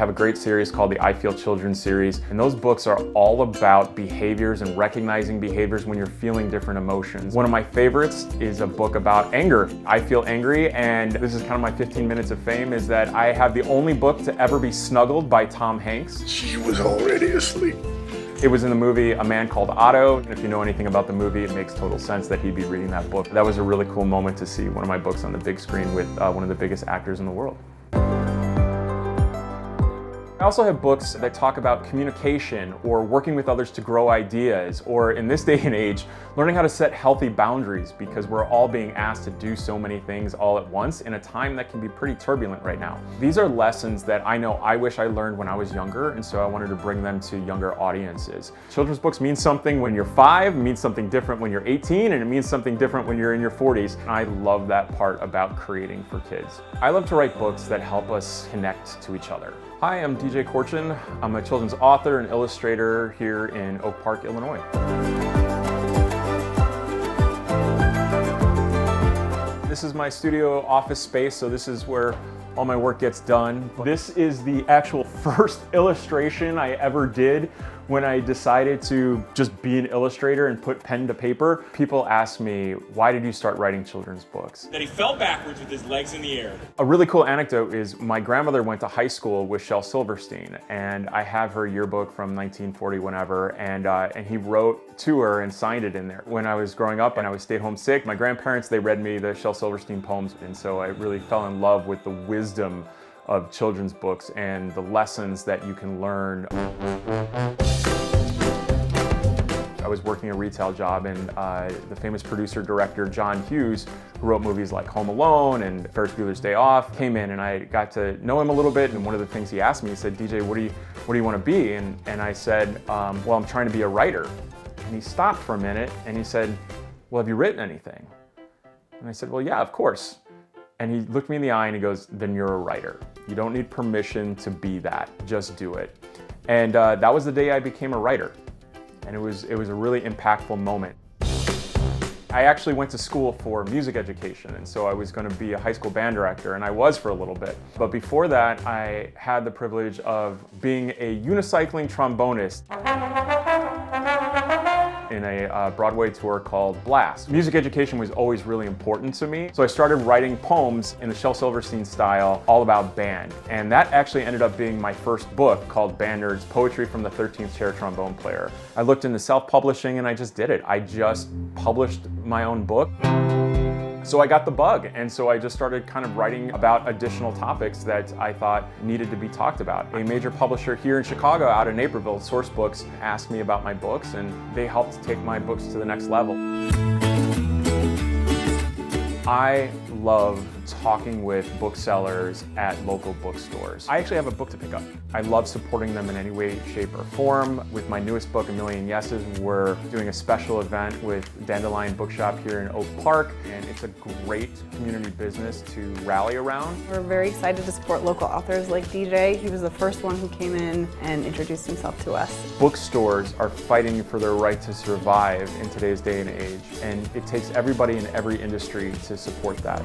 have a great series called the I Feel Children series, and those books are all about behaviors and recognizing behaviors when you're feeling different emotions. One of my favorites is a book about anger. I feel angry, and this is kind of my 15 minutes of fame, is that I have the only book to ever be snuggled by Tom Hanks. She was already asleep. It was in the movie A Man Called Otto, and if you know anything about the movie, it makes total sense that he'd be reading that book. That was a really cool moment to see one of my books on the big screen with one of the biggest actors in the world. I also have books that talk about communication or working with others to grow ideas, or in this day and age, learning how to set healthy boundaries, because we're all being asked to do so many things all at once in a time that can be pretty turbulent right now. These are lessons that I know I wish I learned when I was younger, and so I wanted to bring them to younger audiences. Children's books mean something when you're 5, it means something different when you're 18, and it means something different when you're in your 40s. I love that part about creating for kids. I love to write books that help us connect to each other. Hi, I'm DJ Corchin. I'm a children's author and illustrator here in Oak Park, Illinois. This is my studio office space, so this is where all my work gets done. This is the actual first illustration I ever did when I decided to just be an illustrator and put pen to paper. People ask me, why did you start writing children's books? Then he fell backwards with his legs in the air. A really cool anecdote is my grandmother went to high school with Shel Silverstein, and I have her yearbook from 1940 whenever, and he wrote to her and signed it in there. When I was growing up and I was stayed home sick, my grandparents, they read me the Shel Silverstein poems, and so I really fell in love with the wisdom of children's books and the lessons that you can learn. I was working a retail job, and the famous producer-director John Hughes, who wrote movies like Home Alone and Ferris Bueller's Day Off, came in, and I got to know him a little bit. And one of the things he asked me, he said, "DJ, what do you want to be?" And I said, "Well, I'm trying to be a writer." And he stopped for a minute, and he said, "Well, have you written anything?" And I said, "Well, yeah, of course." And he looked me in the eye and he goes, "Then you're a writer. You don't need permission to be that. Just do it." And that was the day I became a writer. And it was a really impactful moment. I actually went to school for music education, and so I was going to be a high school band director, and I was for a little bit. But before that, I had the privilege of being a unicycling trombonist in a Broadway tour called Blast. Music education was always really important to me, so I started writing poems in the Shel Silverstein style all about band, and that actually ended up being my first book called Band Nerds: Poetry from the 13th Chair Trombone Player. I looked into self-publishing and I just did it. I just published my own book. So I got the bug, and so I just started kind of writing about additional topics that I thought needed to be talked about. A major publisher here in Chicago out of Naperville, Source Books, asked me about my books, and they helped take my books to the next level. I love talking with booksellers at local bookstores. I actually have a book to pick up. I love supporting them in any way, shape, or form. With my newest book, A Million Yeses, we're doing a special event with Dandelion Bookshop here in Oak Park, and it's a great community business to rally around. We're very excited to support local authors like DJ. He was the first one who came in and introduced himself to us. Bookstores are fighting for their right to survive in today's day and age, and it takes everybody in every industry to support that.